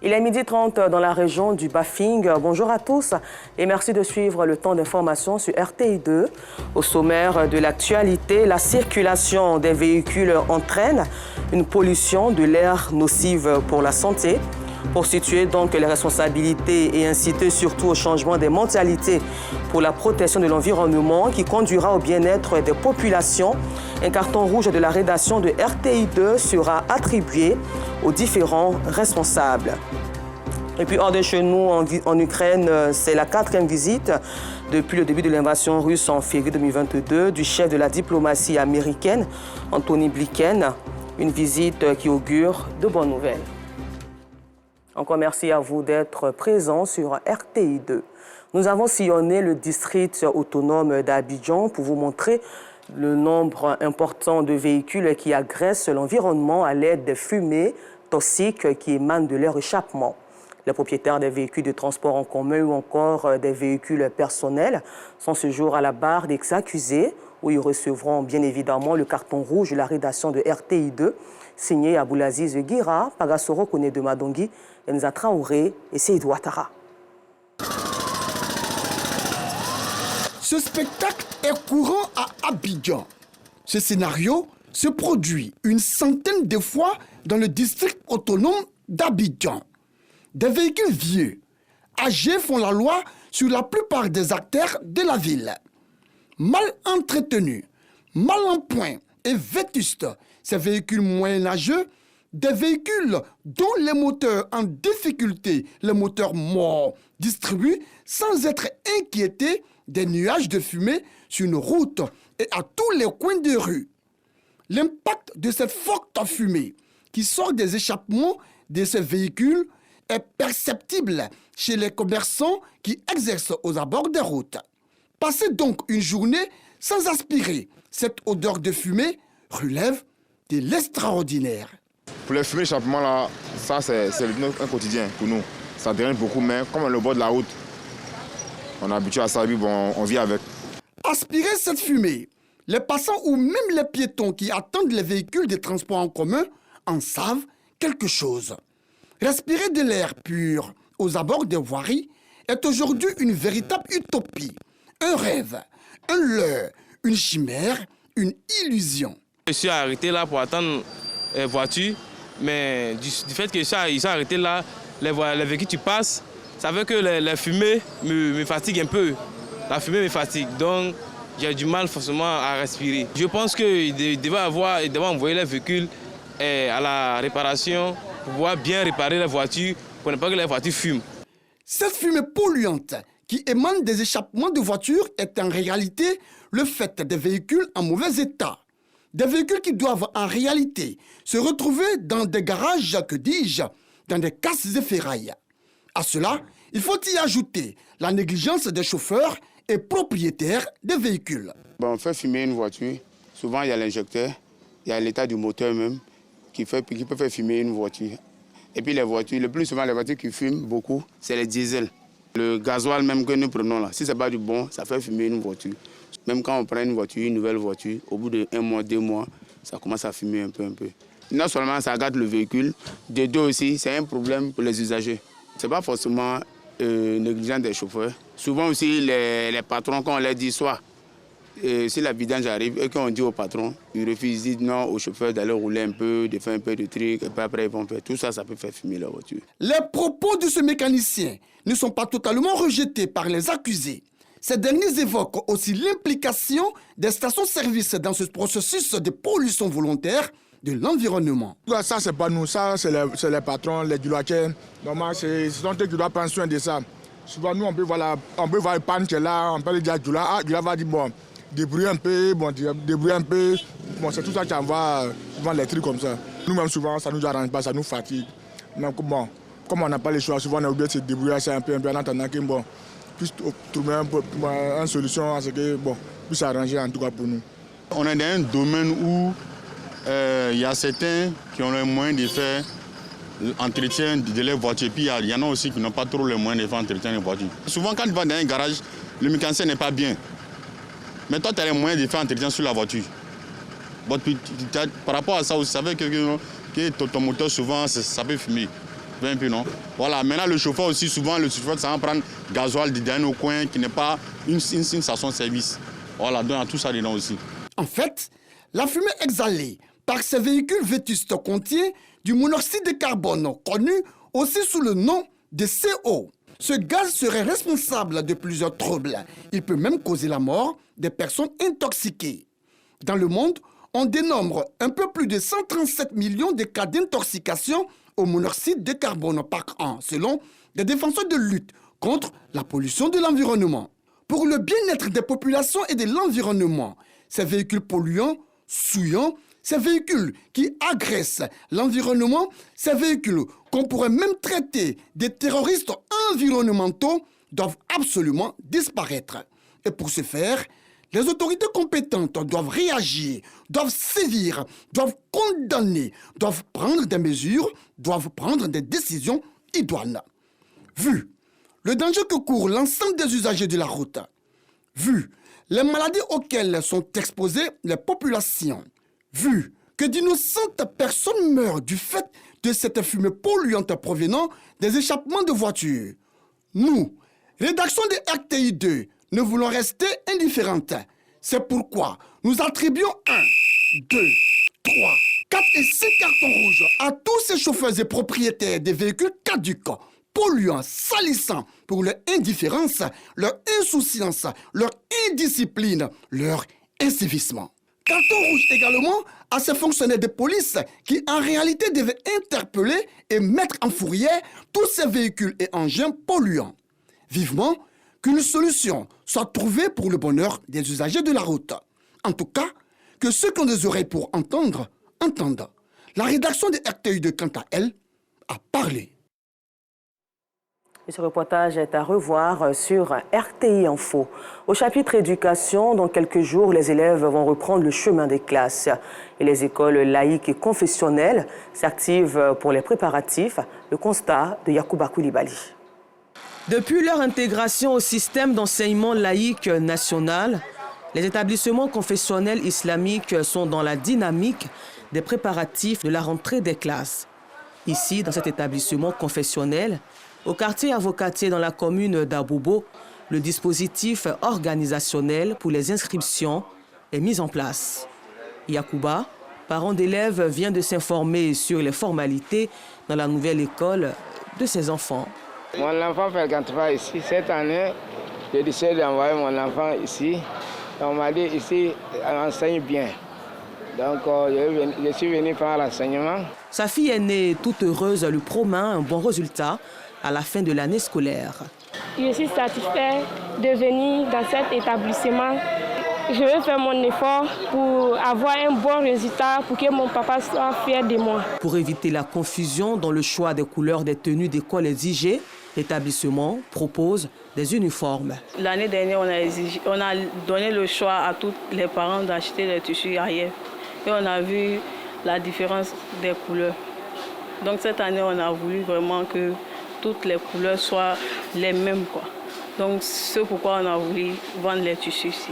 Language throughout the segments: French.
Il est 12h30 dans la région du Bafing. Bonjour à tous et merci de suivre le temps d'information sur RTI2. Au sommaire de l'actualité, la circulation des véhicules entraîne une pollution de l'air nocive pour la santé. Pour situer donc les responsabilités et inciter surtout au changement des mentalités pour la protection de l'environnement qui conduira au bien-être des populations, un carton rouge de la rédaction de RTI2 sera attribué aux différents responsables. Et puis hors de chez nous, en Ukraine, c'est la 4e visite depuis le début de l'invasion russe en février 2022 du chef de la diplomatie américaine, Antony Blinken. Une visite qui augure de bonnes nouvelles. Encore merci à vous d'être présents sur RTI2. Nous avons sillonné le district autonome d'Abidjan pour vous montrer le nombre important de véhicules qui agressent l'environnement à l'aide des fumées toxiques qui émanent de leur échappement. Les propriétaires des véhicules de transport en commun ou encore des véhicules personnels sont ce jour à la barre des accusés où ils recevront bien évidemment le carton rouge de la rédaction de RTI2 signé Aboulaziz Guira, Pagasoro Kone de Madongi, Enza Traoré et Seydou Ouattara. Ce spectacle est courant à Abidjan. Ce scénario se produit une centaine de fois dans le district autonome d'Abidjan. Des véhicules vieux, âgés font la loi sur la plupart des artères de la ville. Mal entretenus, mal en point et vétustes, ces véhicules moyenâgeux, des véhicules dont les moteurs en difficulté, les moteurs morts, distribuent sans être inquiétés des nuages de fumée sur une route et à tous les coins de rue. L'impact de cette forte fumée qui sort des échappements de ces véhicules est perceptible chez les commerçants qui exercent aux abords des routes. Passer donc une journée sans aspirer cette odeur de fumée relève de l'extraordinaire. Pour les fumées d'échappement, là, ça c'est un quotidien pour nous. Ça dérange beaucoup, mais comme on est au bord de la route, on est habitué à ça, et bon, on vit avec. Aspirer cette fumée, les passants ou même les piétons qui attendent les véhicules de transport en commun en savent quelque chose. Respirer de l'air pur aux abords des voiries est aujourd'hui une véritable utopie, un rêve, un leurre, une chimère, une illusion. Je suis arrêté là pour attendre les voitures, mais du fait que ils sont arrêtés là, les véhicules qui passent, ça veut que les fumées me fatiguent un peu. La fumée me fatigue, donc j'ai du mal forcément à respirer. Je pense qu'ils devaient envoyer les véhicules à la réparation pour pouvoir bien réparer les voitures, pour ne pas que les voitures fument. Cette fumée polluante qui émane des échappements de voitures est en réalité le fait des véhicules en mauvais état. Des véhicules qui doivent en réalité se retrouver dans des garages, que dis-je, dans des casses et ferrailles. À cela, il faut y ajouter la négligence des chauffeurs et propriétaires des véhicules. On fait fumer une voiture, souvent il y a l'injecteur, il y a l'état du moteur même qui peut faire fumer une voiture. Et puis les voitures, le plus souvent les voitures qui fument beaucoup, c'est les diesels. Le gasoil même que nous prenons là, si ce n'est pas du bon, ça fait fumer une voiture. Même quand on prend une voiture, une nouvelle voiture, au bout de 1 mois, 2 mois, ça commence à fumer un peu. Non seulement ça gâte le véhicule, de deux aussi, c'est un problème pour les usagers. Ce n'est pas forcément négligent des chauffeurs. Souvent aussi, les patrons, quand on leur dit soit, si la vidange arrive et qu'on dit au patron, ils refusent, ils disent non aux chauffeurs d'aller rouler un peu, de faire un peu de trucs, et puis après ils vont faire tout ça, ça peut faire fumer la voiture. Les propos de ce mécanicien ne sont pas totalement rejetés par les accusés. Ces derniers évoquent aussi l'implication des stations-service dans ce processus de pollution volontaire de l'environnement. Ça, c'est pas nous, ça, c'est les patrons, les dulacers. Normalement, ce sont eux qui doivent prendre soin de ça. Souvent, nous, on peut voir le pan qui est là, on peut le dire à Dula. Ah, Dula va dire, bon, débrouiller un peu, bon, c'est tout ça qui envoie souvent les trucs comme ça. Nous-mêmes, souvent, ça nous arrange pas, ça nous fatigue. Donc, bon, comme on n'a pas les choix, souvent, on est obligé de se débrouiller ça un peu en attendant que, bon, puisse trouver une solution à ce que, bon, puisse s'arranger en tout cas pour nous. On est dans un domaine où il y a certains qui ont les moyens de faire l'entretien de leurs voitures, puis il y en a aussi qui n'ont pas trop les moyens de faire l'entretien des voitures. Souvent, quand tu vas dans un garage, le mécanicien n'est pas bien. Mais toi, tu as les moyens de faire l'entretien sur la voiture. Bon, par rapport à ça aussi, ça veut que ton moteur, souvent, ça peut fumer. un peu, non? Voilà, maintenant le chauffeur aussi, souvent le chauffeur, ça va prendre gasoil du dernier au coin qui n'est pas une station-service. Voilà, donc il y a tout ça dedans aussi. En fait, la fumée exhalée par ces véhicules vétustes contient du monoxyde de carbone, connu aussi sous le nom de CO. Ce gaz serait responsable de plusieurs troubles. Il peut même causer la mort des personnes intoxiquées. Dans le monde, on dénombre un peu plus de 137 millions de cas d'intoxication au monoxyde de carbone par an, selon des défenseurs de lutte contre la pollution de l'environnement. Pour le bien-être des populations et de l'environnement, ces véhicules polluants, souillants, ces véhicules qui agressent l'environnement, ces véhicules qu'on pourrait même traiter de terroristes environnementaux doivent absolument disparaître. Et pour ce faire, les autorités compétentes doivent réagir, doivent sévir, doivent condamner, doivent prendre des mesures, doivent prendre des décisions idoines. Vu le danger que court l'ensemble des usagers de la route, vu les maladies auxquelles sont exposées les populations, vu que d'innocentes personnes meurent du fait de cette fumée polluante provenant des échappements de voitures, nous, rédaction de RTI 2, ne voulons rester indifférentes. C'est pourquoi nous attribuons 1, 2, 3, 4 et 5 cartons rouges à tous ces chauffeurs et propriétaires des véhicules caducs, polluants, salissants pour leur indifférence, leur insouciance, leur indiscipline, leur incivisme. Carton rouge également à ces fonctionnaires de police qui en réalité devaient interpeller et mettre en fourrière tous ces véhicules et engins polluants. Vivement qu'une solution soit trouvée pour le bonheur des usagers de la route. En tout cas, que ceux qui ont des oreilles pour entendre, entendent. La rédaction de RTI 2, quant à elle, a parlé. Et ce reportage est à revoir sur RTI Info. Au chapitre éducation, dans quelques jours, les élèves vont reprendre le chemin des classes. Et les écoles laïques et confessionnelles s'activent pour les préparatifs. Le constat de Yacouba Koulibaly. Depuis leur intégration au système d'enseignement laïque national, les établissements confessionnels islamiques sont dans la dynamique des préparatifs de la rentrée des classes. Ici, dans cet établissement confessionnel, au quartier avocatier dans la commune d'Abobo, le dispositif organisationnel pour les inscriptions est mis en place. Yacouba, parent d'élèves, vient de s'informer sur les formalités dans la nouvelle école de ses enfants. Mon enfant ne fréquente pas ici. Cette année, j'ai décidé d'envoyer mon enfant ici. On m'a dit ici, on enseigne bien. Donc, je suis venu faire l'enseignement. Sa fille aînée, toute heureuse, lui promet un bon résultat à la fin de l'année scolaire. Je suis satisfaite de venir dans cet établissement. Je vais faire mon effort pour avoir un bon résultat, pour que mon papa soit fier de moi. Pour éviter la confusion dans le choix des couleurs des tenues d'école exigées, l'établissement propose des uniformes. L'année dernière, on a donné le choix à tous les parents d'acheter des tissus ailleurs. Et on a vu la différence des couleurs. Donc cette année, on a voulu vraiment que toutes les couleurs soient les mêmes, quoi. Donc c'est pourquoi on a voulu vendre les tissus ici.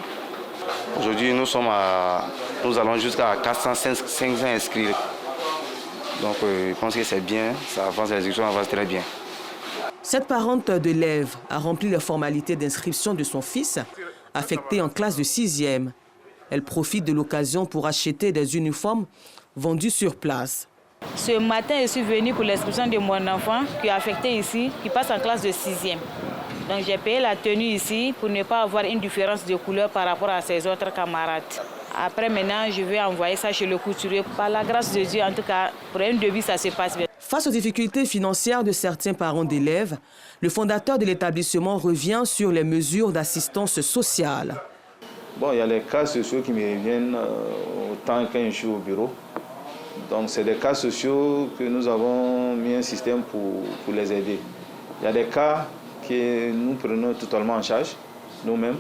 Aujourd'hui, nous allons jusqu'à 400-500 inscrits. Donc je pense que c'est bien, ça avance, les exécutions avancent très bien. Cette parente d'élève a rempli les formalités d'inscription de son fils, affecté en classe de 6e. Elle profite de l'occasion pour acheter des uniformes vendus sur place. Ce matin, je suis venue pour l'inscription de mon enfant qui est affecté ici, qui passe en classe de 6e. Donc j'ai payé la tenue ici pour ne pas avoir une différence de couleur par rapport à ses autres camarades. Après maintenant, je vais envoyer ça chez le couturier. Par la grâce de Dieu, en tout cas, pour un début, ça se passe bien. Face aux difficultés financières de certains parents d'élèves, le fondateur de l'établissement revient sur les mesures d'assistance sociale. Bon, il y a les cas sociaux qui me reviennent autant quand je suis au bureau. Donc c'est des cas sociaux que nous avons mis un système pour les aider. Il y a des cas que nous prenons totalement en charge, nous-mêmes.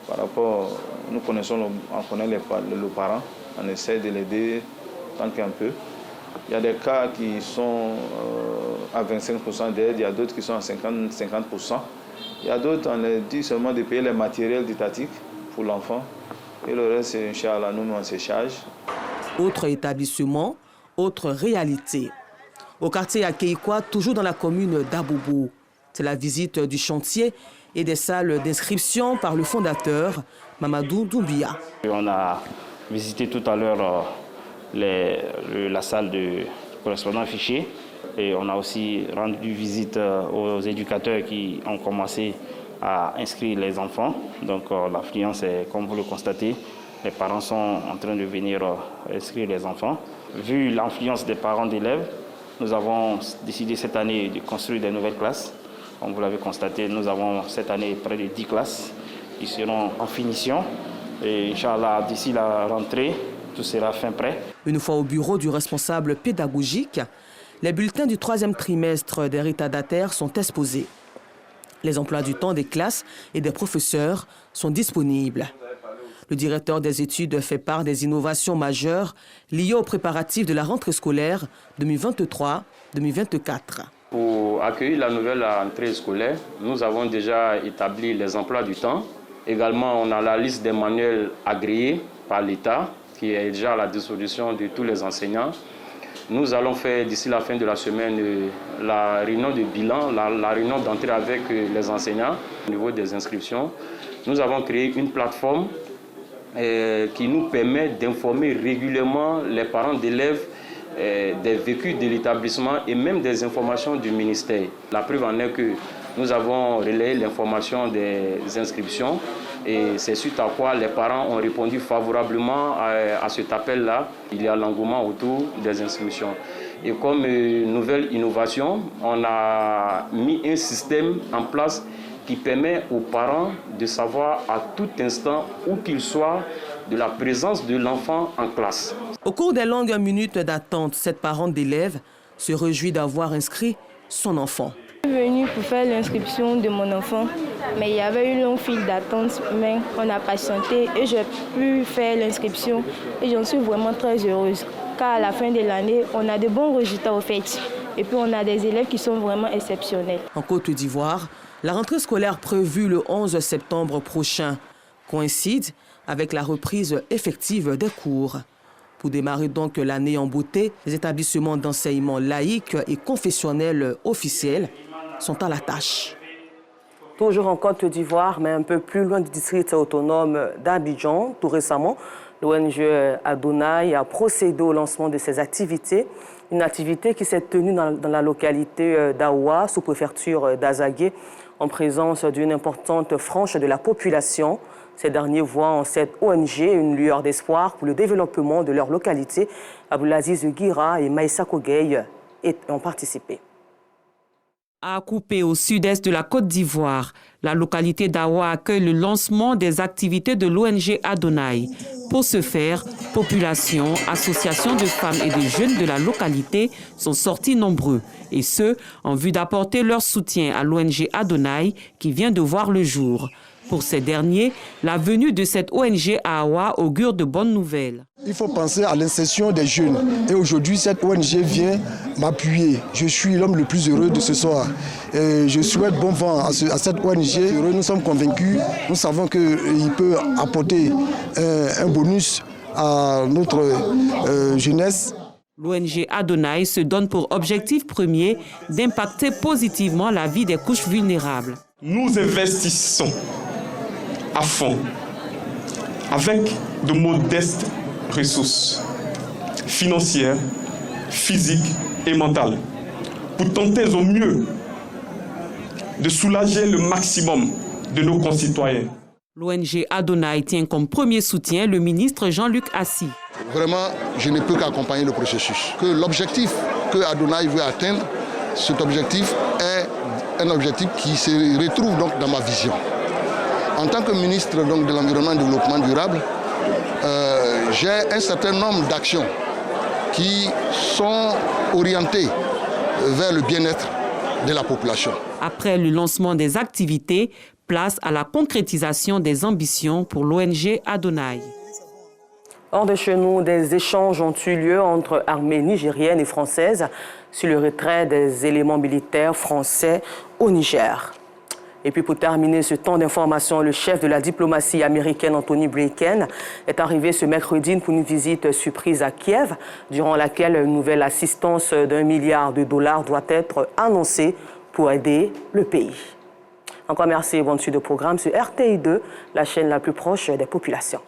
Par rapport, nous connaissons, on connaît le parent, on essaie de l'aider tant qu'un peu. Il y a des cas qui sont à 25% d'aide, il y a d'autres qui sont à 50%. Il y a d'autres, on leur dit seulement de payer les matériels didactiques pour l'enfant. Et le reste, Inch'Allah, nous, on se charge. Autre établissement, autre réalité. au quartier Akeikwa, toujours dans la commune d'Abobo. C'est la visite du chantier et des salles d'inscription par le fondateur, Mamadou Doumbia. On a visité tout à l'heure la salle de correspondant fichier et on a aussi rendu visite aux éducateurs qui ont commencé à inscrire les enfants. Donc l'affluence est, comme vous le constatez, les parents sont en train de venir inscrire les enfants. Vu l'affluence des parents d'élèves, nous avons décidé cette année de construire des nouvelles classes. Comme vous l'avez constaté, nous avons cette année près de 10 classes qui seront en finition. Et Inch'Allah, d'ici la rentrée, tout sera fin prêt. Une fois au bureau du responsable pédagogique, les bulletins du 3e trimestre des retardataires sont exposés. Les emplois du temps des classes et des professeurs sont disponibles. Le directeur des études fait part des innovations majeures liées aux préparatifs de la rentrée scolaire 2023-2024. Pour accueillir la nouvelle rentrée scolaire, nous avons déjà établi les emplois du temps. Également, on a la liste des manuels agréés par l'État, qui est déjà à la disposition de tous les enseignants. Nous allons faire d'ici la fin de la semaine la réunion de bilan, la réunion d'entrée avec les enseignants au niveau des inscriptions. Nous avons créé une plateforme qui nous permet d'informer régulièrement les parents d'élèves des vécus de l'établissement et même des informations du ministère. La preuve en est que nous avons relayé l'information des inscriptions et c'est suite à quoi les parents ont répondu favorablement à cet appel-là. Il y a l'engouement autour des inscriptions. Et comme nouvelle innovation, on a mis un système en place qui permet aux parents de savoir à tout instant, où qu'ils soient, de la présence de l'enfant en classe. Au cours des longues minutes d'attente, cette parente d'élève se réjouit d'avoir inscrit son enfant. Je suis venue pour faire l'inscription de mon enfant, mais il y avait une longue file d'attente, mais on a patienté et j'ai pu faire l'inscription et j'en suis vraiment très heureuse. Car à la fin de l'année, on a de bons résultats au fait et puis on a des élèves qui sont vraiment exceptionnels. En Côte d'Ivoire, la rentrée scolaire prévue le 11 septembre prochain coïncide avec la reprise effective des cours. Pour démarrer donc l'année en beauté, les établissements d'enseignement laïque et confessionnels officiels sont à la tâche. Toujours en Côte d'Ivoire, mais un peu plus loin du district autonome d'Abidjan, tout récemment, l'ONG Adonai a procédé au lancement de ses activités. Une activité qui s'est tenue dans la localité d'Aoua, sous-préfecture d'Azagué, en présence d'une importante frange de la population. Ces derniers voient en cette ONG une lueur d'espoir pour le développement de leur localité. Aboulaziz Guira et Maïssa Kogey ont participé. À Coupé, au sud-est de la Côte d'Ivoire, la localité d'Aoua accueille le lancement des activités de l'ONG Adonai. Pour ce faire, population, associations de femmes et de jeunes de la localité sont sortis nombreux, et ce, en vue d'apporter leur soutien à l'ONG Adonai qui vient de voir le jour. Pour ces derniers, la venue de cette ONG à Aoua augure de bonnes nouvelles. Il faut penser à l'insertion des jeunes. Et aujourd'hui, cette ONG vient m'appuyer. Je suis l'homme le plus heureux de ce soir. Et je souhaite bon vent à cette ONG. Nous sommes convaincus, nous savons qu'il peut apporter un bonus à notre jeunesse. L'ONG Adonai se donne pour objectif premier d'impacter positivement la vie des couches vulnérables. Nous investissons à fond, avec de modestes ressources financières, physiques et mentales, pour tenter au mieux de soulager le maximum de nos concitoyens. L'ONG Adonai tient comme premier soutien le ministre Jean-Luc Assi. Vraiment, je ne peux qu'accompagner le processus. Que l'objectif que Adonai veut atteindre, cet objectif est un objectif qui se retrouve donc dans ma vision. En tant que ministre donc, de l'Environnement et du Développement durable, j'ai un certain nombre d'actions qui sont orientées vers le bien-être de la population. Après le lancement des activités, place à la concrétisation des ambitions pour l'ONG Adonai. Hors de chez nous, des échanges ont eu lieu entre armées nigériennes et françaises sur le retrait des éléments militaires français au Niger. Et puis pour terminer ce temps d'information, le chef de la diplomatie américaine, Anthony Blinken, est arrivé ce mercredi pour une visite surprise à Kiev, durant laquelle une nouvelle assistance d'$1 milliard doit être annoncée pour aider le pays. Encore merci et bonne suite de programme sur RTI2, la chaîne la plus proche des populations.